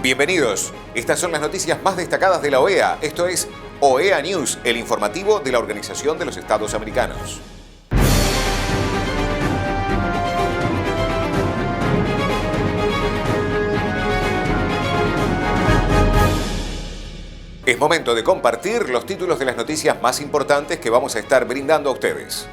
Bienvenidos. Estas son las noticias más destacadas de la OEA. Esto es OEA News, el informativo de la Organización de los Estados Americanos. Es momento de compartir los títulos de las noticias más importantes que vamos a estar brindando a ustedes.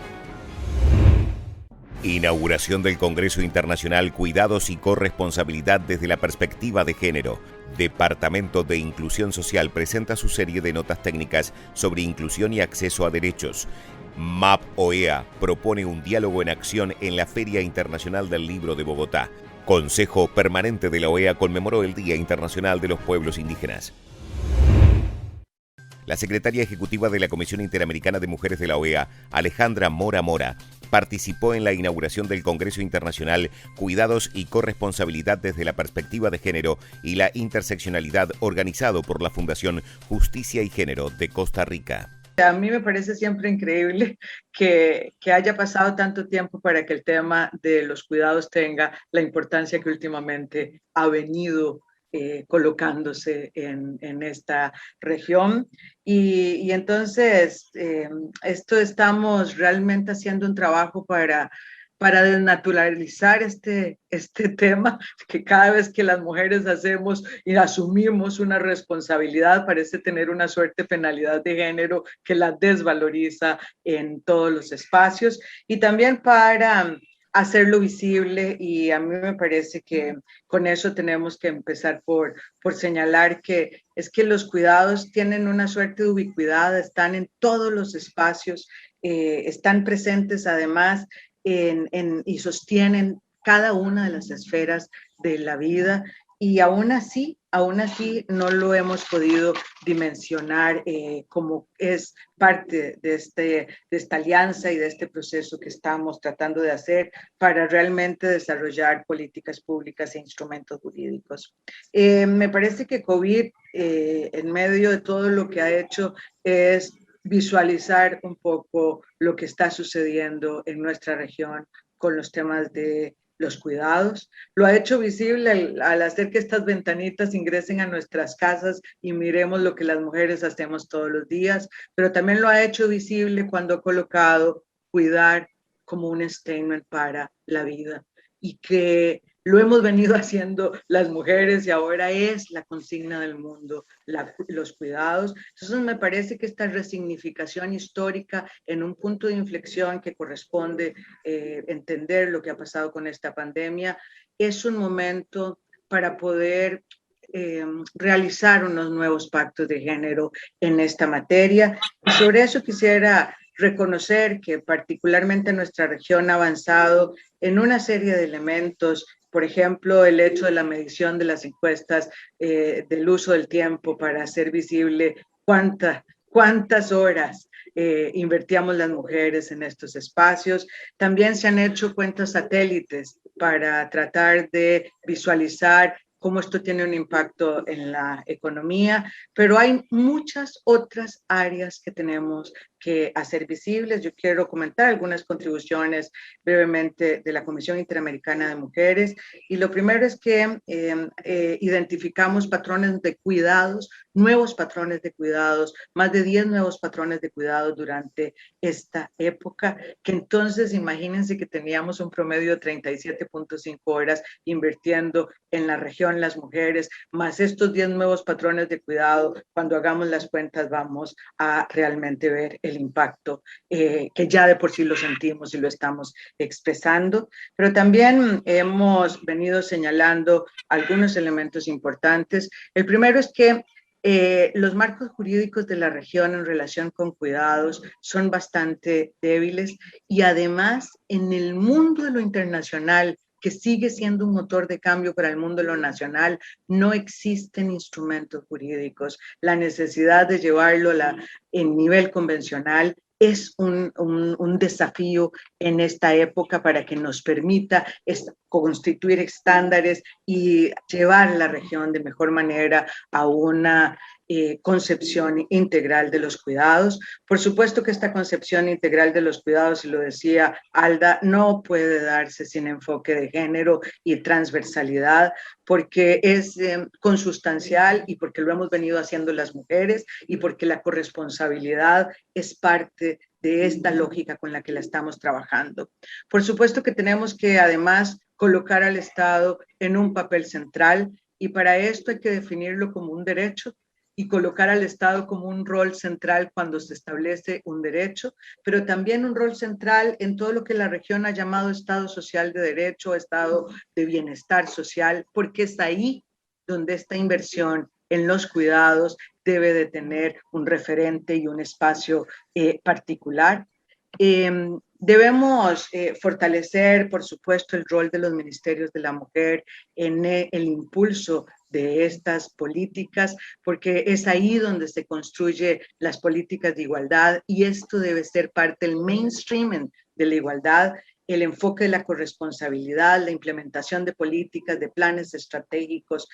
Inauguración del Congreso Internacional Cuidados y Corresponsabilidad desde la perspectiva de género. Departamento de Inclusión Social presenta su serie de notas técnicas sobre inclusión y acceso a derechos. MAP OEA propone un diálogo en acción en la Feria Internacional del Libro de Bogotá. Consejo Permanente de la OEA conmemoró el Día Internacional de los Pueblos Indígenas. La secretaria ejecutiva de la Comisión Interamericana de Mujeres de la OEA, Alejandra Mora Mora, participó en la inauguración del Congreso Internacional Cuidados y Corresponsabilidad desde la perspectiva de género y la interseccionalidad, organizado por la Fundación Justicia y Género de Costa Rica. A mí me parece siempre increíble que haya pasado tanto tiempo para que el tema de los cuidados tenga la importancia que últimamente ha venido colocándose en esta región. Y entonces, esto estamos realmente haciendo un trabajo para desnaturalizar este tema, que cada vez que las mujeres hacemos y asumimos una responsabilidad parece tener una suerte penalidad de género que la desvaloriza en todos los espacios, y también para hacerlo visible. Y a mí me parece que con eso tenemos que empezar por señalar que es que los cuidados tienen una suerte de ubicuidad, están en todos los espacios, están presentes además y sostienen cada una de las esferas de la vida, y aún así no lo hemos podido dimensionar como es parte de esta alianza y de este proceso que estamos tratando de hacer para realmente desarrollar políticas públicas e instrumentos jurídicos. Me parece que COVID, en medio de todo lo que ha hecho, es visualizar un poco lo que está sucediendo en nuestra región con los temas de los cuidados. Lo ha hecho visible al hacer que estas ventanitas ingresen a nuestras casas y miremos lo que las mujeres hacemos todos los días, pero también lo ha hecho visible cuando ha colocado cuidar como un statement para la vida, y que lo hemos venido haciendo las mujeres y ahora es la consigna del mundo, los cuidados. Entonces me parece que esta resignificación histórica en un punto de inflexión que corresponde entender lo que ha pasado con esta pandemia es un momento para poder realizar unos nuevos pactos de género en esta materia. Y sobre eso quisiera reconocer que particularmente nuestra región ha avanzado en una serie de elementos. Por ejemplo, el hecho de la medición de las encuestas, del uso del tiempo para hacer visible cuántas horas invertíamos las mujeres en estos espacios. También se han hecho cuentas satélites para tratar de visualizar cómo esto tiene un impacto en la economía, pero hay muchas otras áreas que tenemos que hacer visibles. Yo quiero comentar algunas contribuciones brevemente de la Comisión Interamericana de Mujeres, y lo primero es que identificamos patrones de cuidados, nuevos patrones de cuidados, más de 10 nuevos patrones de cuidados durante esta época, que entonces imagínense que teníamos un promedio de 37.5 horas invirtiendo en la región las mujeres, más estos 10 nuevos patrones de cuidado. Cuando hagamos las cuentas vamos a realmente ver el impacto que ya de por sí lo sentimos y lo estamos expresando. Pero también hemos venido señalando algunos elementos importantes. El primero es que los marcos jurídicos de la región en relación con cuidados son bastante débiles, y además en el mundo de lo internacional, que sigue siendo un motor de cambio para el mundo de lo nacional, no existen instrumentos jurídicos. La necesidad de llevarlo en nivel convencional es un desafío en esta época para que nos permita constituir estándares y llevar la región de mejor manera a una concepción integral de los cuidados. Por supuesto que esta concepción integral de los cuidados, y lo decía Alda, no puede darse sin enfoque de género y transversalidad, porque es consustancial y porque lo hemos venido haciendo las mujeres y porque la corresponsabilidad es parte de esta lógica con la que la estamos trabajando. Por supuesto que tenemos que además colocar al Estado en un papel central, y para esto hay que definirlo como un derecho y colocar al Estado como un rol central cuando se establece un derecho, pero también un rol central en todo lo que la región ha llamado Estado social de derecho, Estado de bienestar social, porque es ahí donde esta inversión en los cuidados debe de tener un referente y un espacio particular. Debemos fortalecer, por supuesto, el rol de los ministerios de la mujer en el impulso de estas políticas, porque es ahí donde se construye las políticas de igualdad, y esto debe ser parte del mainstream de la igualdad, el enfoque de la corresponsabilidad, la implementación de políticas, de planes estratégicos,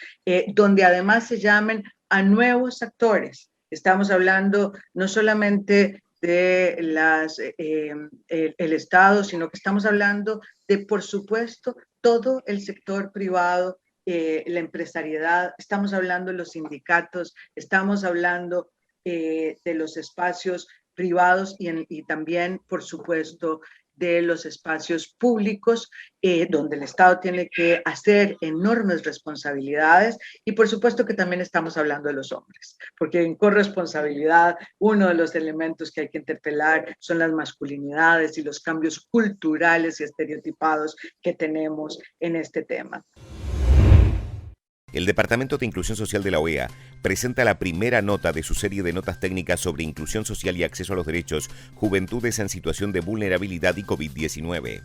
donde además se llamen a nuevos actores. Estamos hablando no solamente de el Estado, sino que estamos hablando de, por supuesto, todo el sector privado, la empresariedad, estamos hablando de los sindicatos, estamos hablando de los espacios privados y también, por supuesto, de los espacios públicos, donde el Estado tiene que hacer enormes responsabilidades, y por supuesto que también estamos hablando de los hombres, porque en corresponsabilidad uno de los elementos que hay que interpelar son las masculinidades y los cambios culturales y estereotipados que tenemos en este tema. El Departamento de Inclusión Social de la OEA presenta la primera nota de su serie de notas técnicas sobre inclusión social y acceso a los derechos, juventudes en situación de vulnerabilidad y COVID-19.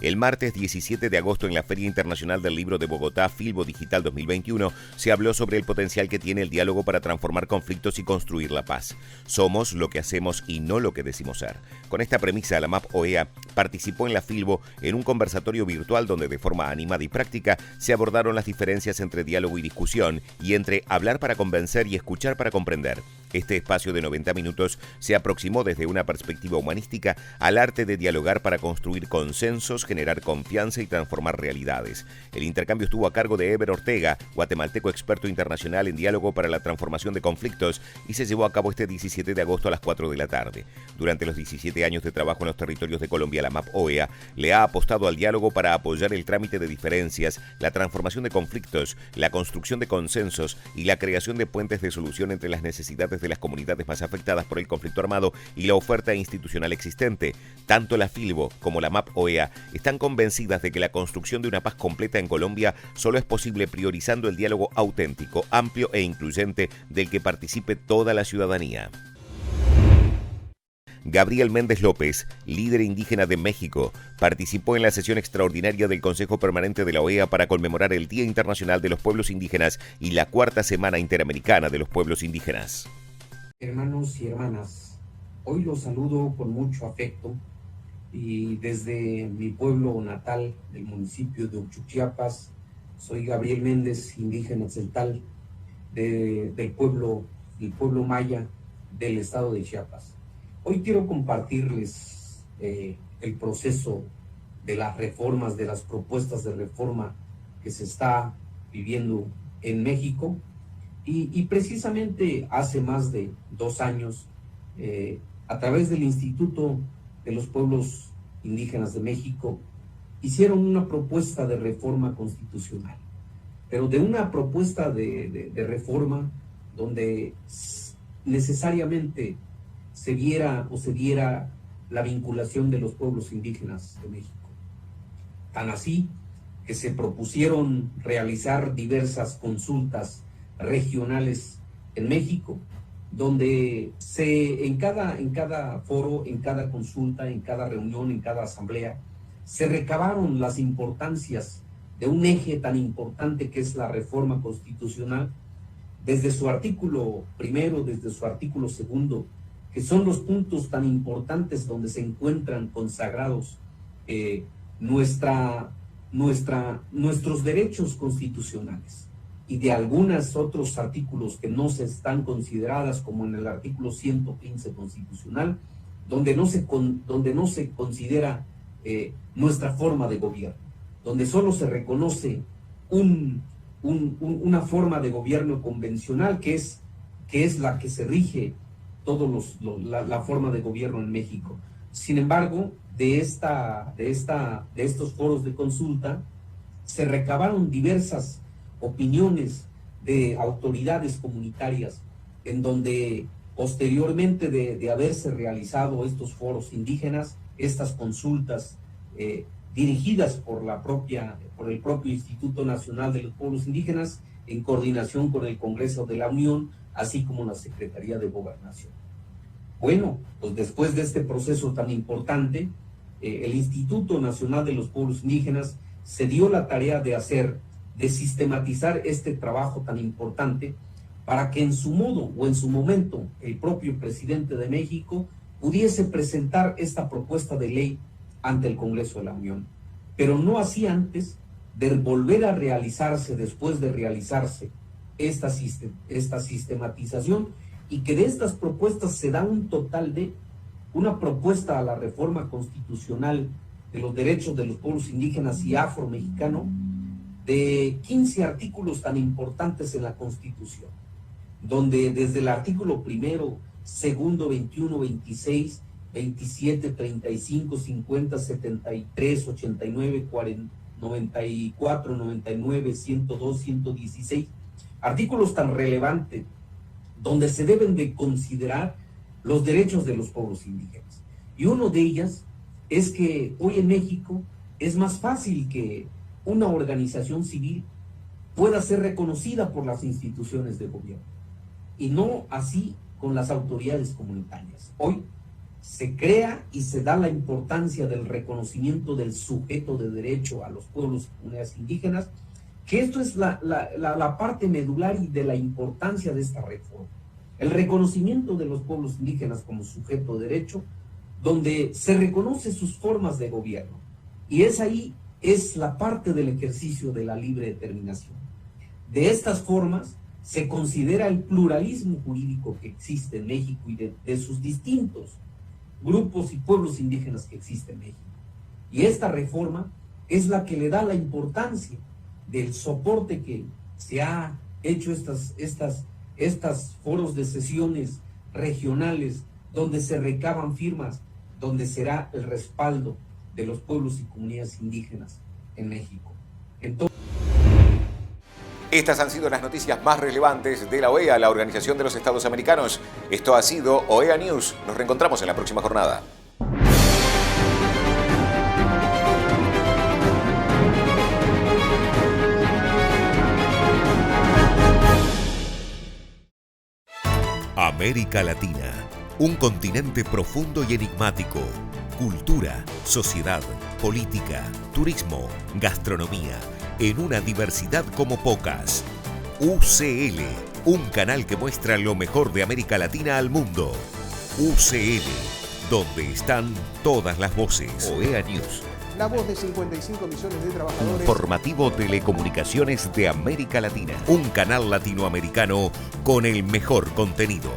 El martes 17 de agosto en la Feria Internacional del Libro de Bogotá, Filbo Digital 2021, se habló sobre el potencial que tiene el diálogo para transformar conflictos y construir la paz. Somos lo que hacemos y no lo que decimos ser. Con esta premisa, la MAP OEA participó en la Filbo en un conversatorio virtual donde de forma animada y práctica se abordaron las diferencias entre diálogo y discusión y entre hablar para convencer y escuchar para comprender. Este espacio de 90 minutos se aproximó desde una perspectiva humanística al arte de dialogar para construir consensos, generar confianza y transformar realidades. El intercambio estuvo a cargo de Eber Ortega, guatemalteco experto internacional en diálogo para la transformación de conflictos, y se llevó a cabo este 17 de agosto a las 4 de la tarde. Durante los 17 años de trabajo en los territorios de Colombia, la MAP OEA le ha apostado al diálogo para apoyar el trámite de diferencias, la transformación de conflictos, la construcción de consensos y la creación de puentes de solución entre las necesidades de las comunidades más afectadas por el conflicto armado y la oferta institucional existente. Tanto la Filbo como la MAP OEA están convencidas de que la construcción de una paz completa en Colombia solo es posible priorizando el diálogo auténtico, amplio e incluyente del que participe toda la ciudadanía. Gabriel Méndez López, líder indígena de México, participó en la sesión extraordinaria del Consejo Permanente de la OEA para conmemorar el Día Internacional de los Pueblos Indígenas y la Cuarta Semana Interamericana de los Pueblos Indígenas. Hermanos y hermanas, hoy los saludo con mucho afecto y desde mi pueblo natal, del municipio de Uchuchiapas, soy Gabriel Méndez, indígena tzeltal, del pueblo maya del estado de Chiapas. Hoy quiero compartirles el proceso de las reformas, de las propuestas de reforma que se está viviendo en México. Y precisamente hace más de 2 años, a través del Instituto de los Pueblos Indígenas de México, hicieron una propuesta de reforma constitucional. Pero de una propuesta de reforma donde necesariamente se viera o se diera la vinculación de los pueblos indígenas de México. Tan así que se propusieron realizar diversas consultas regionales en México, donde en cada foro, en cada consulta, en cada reunión, en cada asamblea, se recabaron las importancias de un eje tan importante que es la reforma constitucional, desde su artículo primero, desde su artículo segundo, que son los puntos tan importantes donde se encuentran consagrados nuestros derechos constitucionales, y de algunos otros artículos que no se están consideradas, como en el artículo 115 constitucional, donde no se considera nuestra forma de gobierno, donde solo se reconoce una forma de gobierno convencional que es la que se rige la forma de gobierno en México. Sin embargo, de estos foros de consulta se recabaron diversas opiniones de autoridades comunitarias, en donde posteriormente de haberse realizado estos foros indígenas, estas consultas dirigidas por el propio Instituto Nacional de los Pueblos Indígenas, en coordinación con el Congreso de la Unión, así como la Secretaría de Gobernación. Bueno, pues después de este proceso tan importante, el Instituto Nacional de los Pueblos Indígenas se dio la tarea de sistematizar este trabajo tan importante, para que en su modo o en su momento el propio presidente de México pudiese presentar esta propuesta de ley ante el Congreso de la Unión, pero no así antes de volver a realizarse, después de realizarse esta sistematización, y que de estas propuestas se da un total de una propuesta a la reforma constitucional de los derechos de los pueblos indígenas y afro-mexicano, de 15 artículos tan importantes en la Constitución, donde desde el artículo primero, segundo, 21, 26, 27, 35, 50, 73, 89, 40, 94, 99, 102, 116, artículos tan relevantes, donde se deben de considerar los derechos de los pueblos indígenas. Y uno de ellas es que hoy en México es más fácil que una organización civil pueda ser reconocida por las instituciones de gobierno, y no así con las autoridades comunitarias. Hoy se crea y se da la importancia del reconocimiento del sujeto de derecho a los pueblos y comunidades indígenas, que esto es la parte medular y de la importancia de esta reforma. El reconocimiento de los pueblos indígenas como sujeto de derecho, donde se reconoce sus formas de gobierno, y es la parte del ejercicio de la libre determinación. De estas formas se considera el pluralismo jurídico que existe en México y de sus distintos grupos y pueblos indígenas que existen en México. Y esta reforma es la que le da la importancia del soporte que se ha hecho estas foros de sesiones regionales, donde se recaban firmas, donde será el respaldo de los pueblos y comunidades indígenas en México. Entonces, estas han sido las noticias más relevantes de la OEA, la Organización de los Estados Americanos. Esto ha sido OEA News. Nos reencontramos en la próxima jornada. América Latina, un continente profundo y enigmático. Cultura, sociedad, política, turismo, gastronomía, en una diversidad como pocas. UCL, un canal que muestra lo mejor de América Latina al mundo. UCL, donde están todas las voces. OEA News. La voz de 55 millones de trabajadores. Informativo Telecomunicaciones de América Latina. Un canal latinoamericano con el mejor contenido.